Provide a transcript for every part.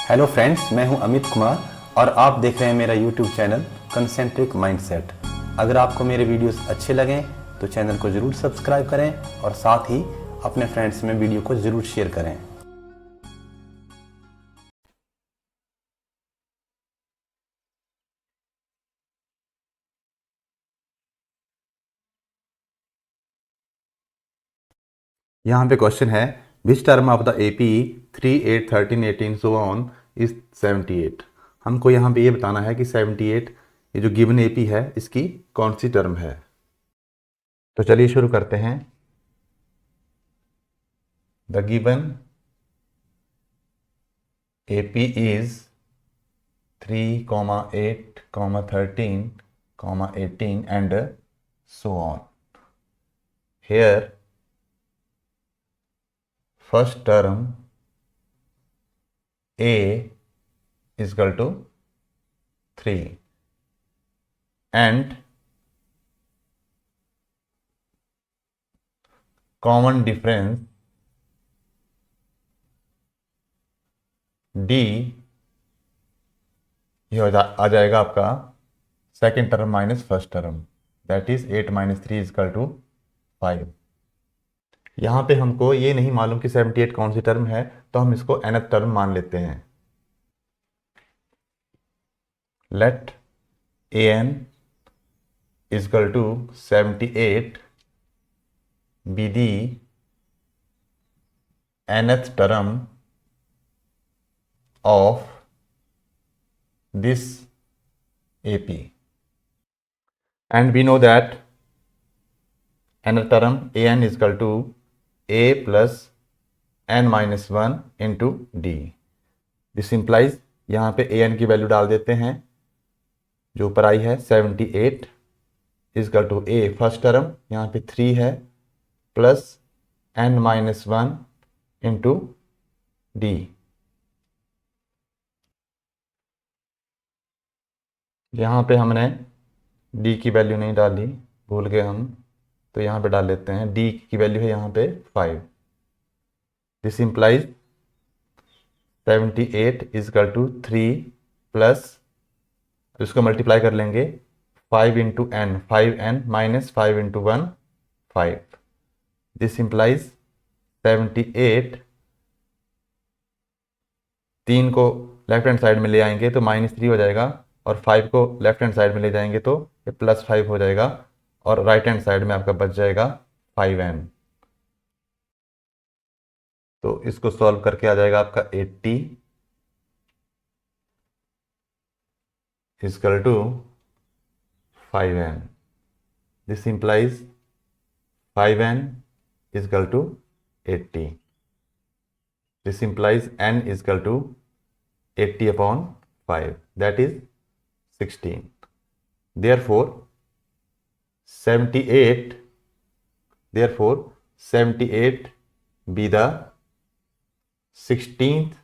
Hello friends, मैं हूं अमित कुमार और आप देख रहे हैं मेरा यूट्यूब चैनल कंसेंट्रिक माइंडसेट। अगर आपको मेरे वीडियोस अच्छे लगें तो चैनल को ज़रूर सब्सक्राइब करें और साथ ही अपने फ्रेंड्स में वीडियो को ज़रूर शेयर करें। यहाँ पे क्वेश्चन है, which term of the AP 3, 8, 13, 18 so on is 78। हमको यहाँ पे ये बताना है कि 78 ये जो गिवन एपी है इसकी कौन सी टर्म है। तो चलिए शुरू करते हैं। The given AP is 3, 8, 13, 18 and so on. Here first term a is equal to 3 and common difference d ये आ जाएगा आपका second term minus first term, that is 8 - 3 is equal to 5। यहाँ पे हमको ये नहीं मालूम कि 78 कौन सी टर्म है, तो हम इसको nth टर्म मान लेते हैं। Let an is equal to 78 be the nth term of this AP, and we know that nth term an is equal to a plus n minus 1 into d. This implies यहाँ पे an की value डाल देते हैं जो ऊपर आई है 78 is equal to a first term यहाँ पे 3 है plus n minus 1 into d। यहाँ पे हमने d की वैल्यू नहीं डाली, भूल गए हम, तो यहाँ पे डाल लेते हैं। d की वैल्यू है यहाँ पे 5। This implies 78 is equal to 3 plus, इसको मल्टीप्लाई कर लेंगे 5 into n, 5n minus 5 into 1 5। This implies 78 3 को लेफ्ट हैंड साइड में ले आएंगे तो -3 हो जाएगा और 5 को लेफ्ट हैंड साइड में ले जाएंगे तो ये +5 हो जाएगा और राइट हैंड साइड में आपका बच जाएगा 5n। तो इसको सॉल्व करके आ जाएगा आपका 80 equal to 5n। This implies 5n equal to 80। This implies n equal to 80 upon 5, that is 16। therefore 78 be the 16th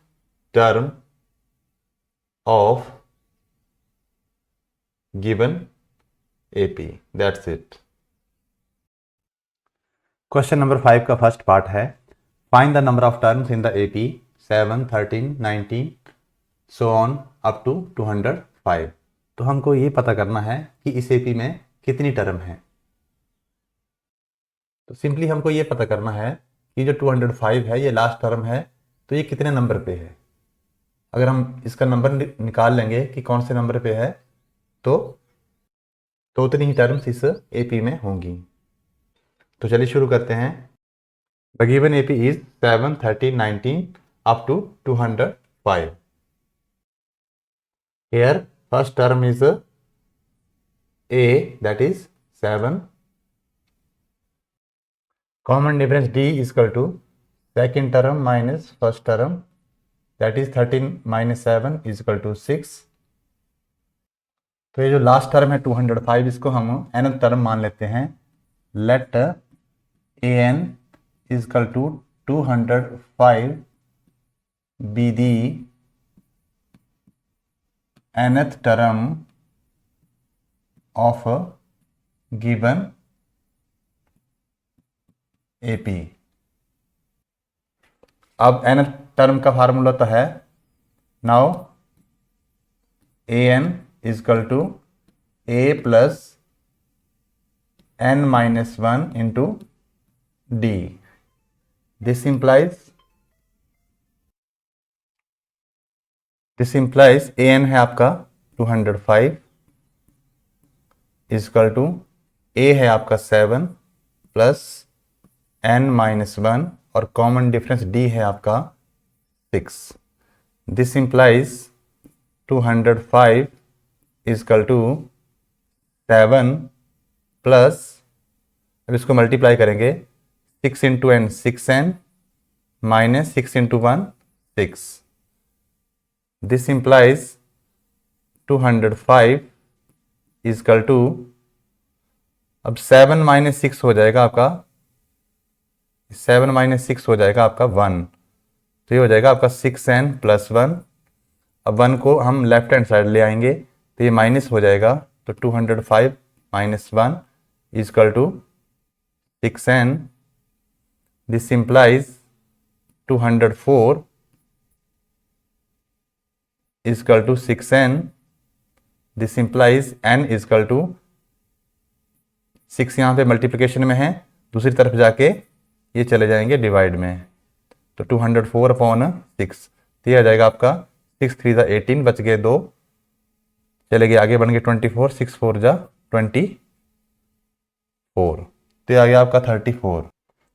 term of given AP। that's it। Question number 5 का फर्स्ट पार्ट है, find the number of terms in the AP 7, 13, 19 so on up to 205। तो हमको ये पता करना है कि इस AP में कितनी टर्म है। तो सिंपली हमको ये पता करना है कि जो 205 है ये लास्ट टर्म है, तो ये कितने नंबर पे है। अगर हम इसका नंबर निकाल लेंगे कि कौन से नंबर पे है तो उतनी ही टर्म्स इस AP में होंगी। तो चलिए शुरू करते हैं। The given AP is 7, 13, 19 up to 205। Here first term is a, that is 7. Common difference d is equal to second term minus first term, that is 13 minus 7 is equal to 6। तो ये जो लास्ट टर्म है 205, इसको हम nth term मान लेते हैं। Let an is equal to 205 be the nth term of given AP। अब nth टर्म का फार्मूला तो है now an is equal to a plus n minus 1 into d. This implies an है आपका 205 is equal to a है आपका 7 plus n minus 1 और common difference d है आपका 6. This implies 205 is equal to 7 plus, अब इसको मल्टीप्लाई करेंगे 6 into n 6n minus 6 into 1 6. This implies 205 is equal to, अब 7 माइनस 6 हो जाएगा आपका, 7 माइनस 6 हो जाएगा आपका 1, तो ये हो जाएगा आपका 6n प्लस 1. अब 1 को हम लेफ्ट हैंड साइड ले आएंगे तो ये माइनस हो जाएगा, तो 205 minus 1 is equal to 6n. This implies 204 is equal to 6n. This implies n is equal to 6 यहाँ पे मल्टीप्लिकेशन में है, दूसरी तरफ जाके ये चले जाएंगे डिवाइड में, तो 204 अपॉन 6, तो ये आ जाएगा आपका 6 3 ज़ा 18, बच गए 2, चले गए आगे, बन गए 24, 6 4 ज़ा 24, तो ये आ गया आपका 34.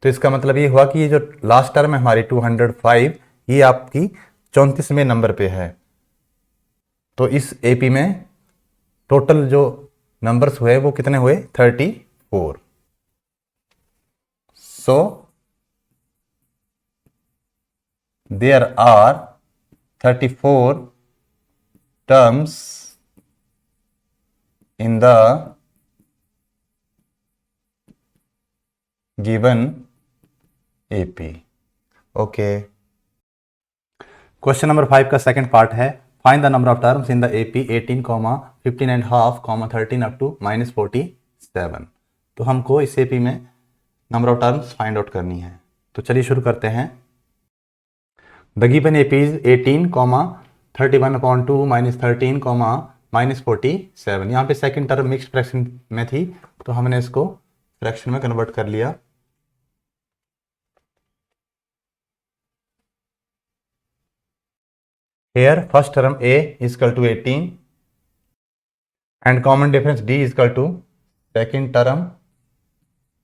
तो इसका मतलब ये हुआ कि ये जो लास्ट टर्म है हमारी 205, ये आपकी 34वें नंबर पे है. तो इस एपी में टोटल जो नंबर्स हुए वो कितने हुए? 34. So there are 34 terms in the given AP. Okay. Question number 5 का सेकंड पार्ट है, find the number of terms in the AP 18, 15 and half, 13 up to -47. तो हमको इस एपी में number of terms find out करनी है. तो चलिए शुरू करते हैं. The given AP is 18, 31/2 -13, -47. यहाँ पे सेकंड टर्म मिक्स्ड फ्रैक्शन में थी तो हमने इसको फ्रैक्शन में कन्वर्ट कर लिया. Here first term a is equal to 18 and common difference d is equal to second term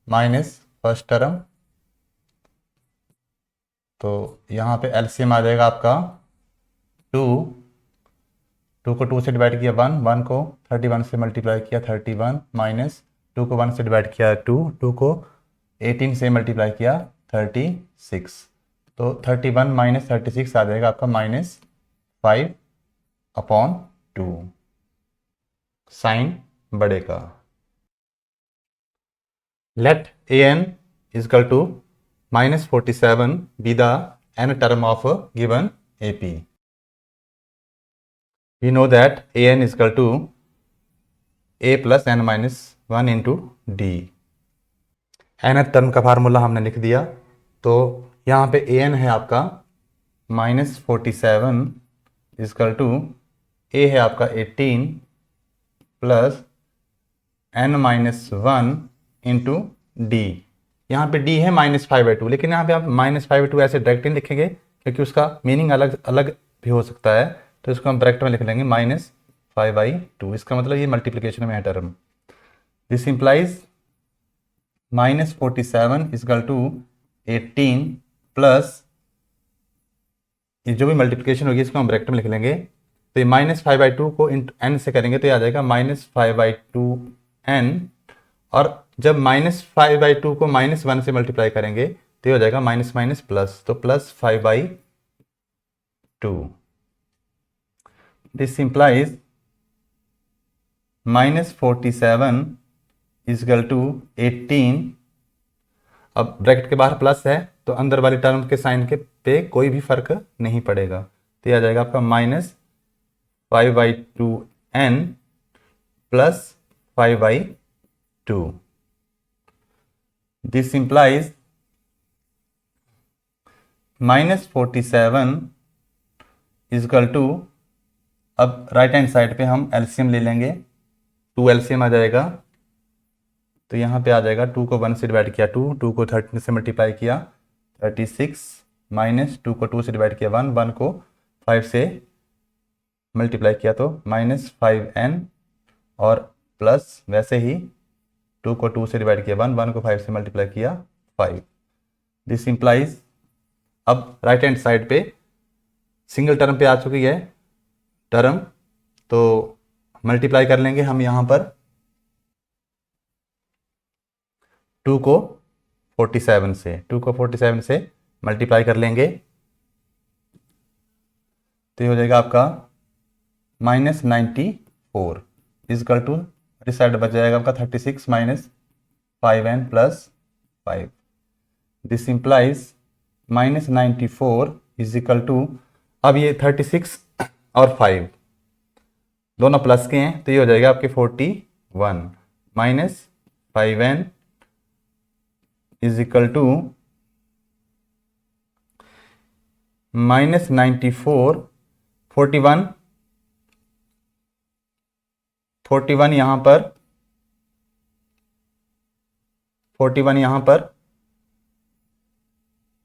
minus first term. तो यहाँ पे LCM आ जाएगा आपका 2 को 2 से डिवाइड किया 1 को 31 से मल्टीप्लाई किया 31, माइनस 2 को 1 से डिवाइड किया 2 को 18 से मल्टीप्लाई किया 36. तो 31 माइनस 36 आ जाएगा आपका -5/2. साइन बड़े का. Let an is equal to -47 be the n term of a given AP. We know that an is equal to a plus n minus 1 into d. nth term का formula हमने लिख दिया. तो यहाँ पे an है आपका -47 इजकल टू a है आपका 18 plus n minus 1 into D. यहाँ पे d है -5/2, लेकिन यहाँ पे आप -5/2 ऐसे डायरेक्ट नहीं लिखेंगे क्योंकि उसका मीनिंग अलग अलग भी हो सकता है, तो इसको हम ब्रैकेट में लिख लेंगे -5/2. इसका मतलब ये मल्टीप्लिकेशन में है term. This implies -47 is equal to 18 plus ये जो भी मल्टीप्लिकेशन होगी इसको हम ब्रैकेट में लिख लेंगे. तो ये -5/2 को n से करेंगे तो ये आ जाएगा -5/2n, और जब -5/2 को -1 से मल्टीप्लाई करेंगे तो ये हो जाएगा माइनस प्लस, तो +5/2. This implies -47 is equal to 18. अब ब्रैकेट के बाहर प्लस है तो अंदर वाली टर्म के साइन के पे कोई भी फर्क नहीं पड़ेगा, तो ये आ जाएगा आपका -5/2n plus 5/2. This implies -47 is equal to, अब राइट हैंड साइड पे हम एलसीएम ले लेंगे, 2 एलसीएम आ जाएगा, तो यहाँ पे आ जाएगा 2 को 1 से डिवाइड किया 2, 2 को 13 से मल्टीप्लाई किया 36, माइनस 2 को 2 से डिवाइड किया 1, 1 को 5 से मल्टीप्लाई किया तो -5n, और प्लस वैसे ही 2 को 2 से डिवाइड किया 1, 1 को 5 से मल्टीप्लाई किया 5। दिस इंप्लाइज, अब राइट हैंड साइड पे सिंगल टर्म पे आ चुकी है टर्म, तो मल्टीप्लाई कर लेंगे हम यहाँ पर 2 को 47 से, 2 को 47 से मल्टीप्लाई कर लेंगे, तो ये हो जाएगा आपका -94 इजकल टू, इस साइड बच जाएगा आपका 36 minus 5n plus 5। This implies -94 is equal to, अब ये 36 और 5 दोनों प्लस के हैं, तो ये हो जाएगा आपके 41 minus 5n is equal to -94, 41 यहाँ पर, 41 यहाँ पर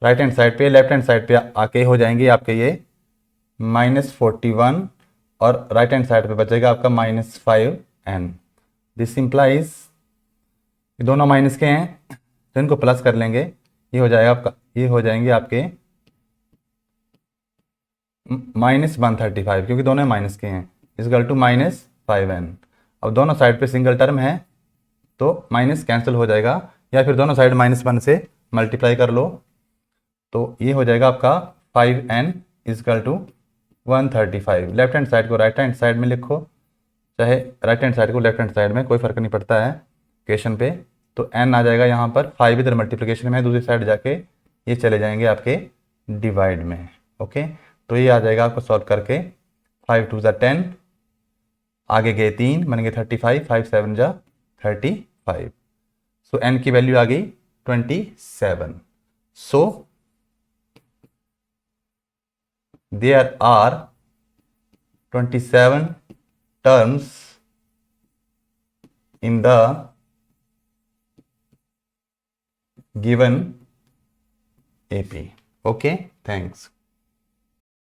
राइट हैंड साइड पे, लेफ्ट हैंड साइड पे आके हो जाएंगे आपके ये -41, और राइट हैंड साइड पे बचेगा आपका -5n। दिस इंप्लाइज, ये दोनों माइनस के हैं तो इनको प्लस कर लेंगे, ये हो जाएगा आपका, ये हो जाएंगे आपके -135, क्योंकि दोनों माइनस के हैं, इजकल टू -5n। अब दोनों साइड पे सिंगल टर्म है तो माइनस कैंसिल हो जाएगा, या फिर दोनों साइड -1 से मल्टीप्लाई कर लो, तो ये हो जाएगा आपका 5n is equal to 135। Left hand side को राइट हैंड साइड में लिखो, चाहे राइट हैंड साइड को लेफ्ट हैंड साइड में, कोई फ़र्क नहीं पड़ता है क्वेश्चन पे। तो n आ जाएगा यहाँ पर, 5 इधर मल्टीप्लिकेशन में, दूसरी साइड जाके ये चले जाएंगे आपके डिवाइड में। ओके, तो ये आ जाएगा आपको सॉल्व करके 5 2 ज़ा 10, आगे गए 3 बन गए 35, 5 7 ज़ा 35। सो n की वैल्यू आ गई 27। सो there are 27 terms in the given AP. Okay, thanks.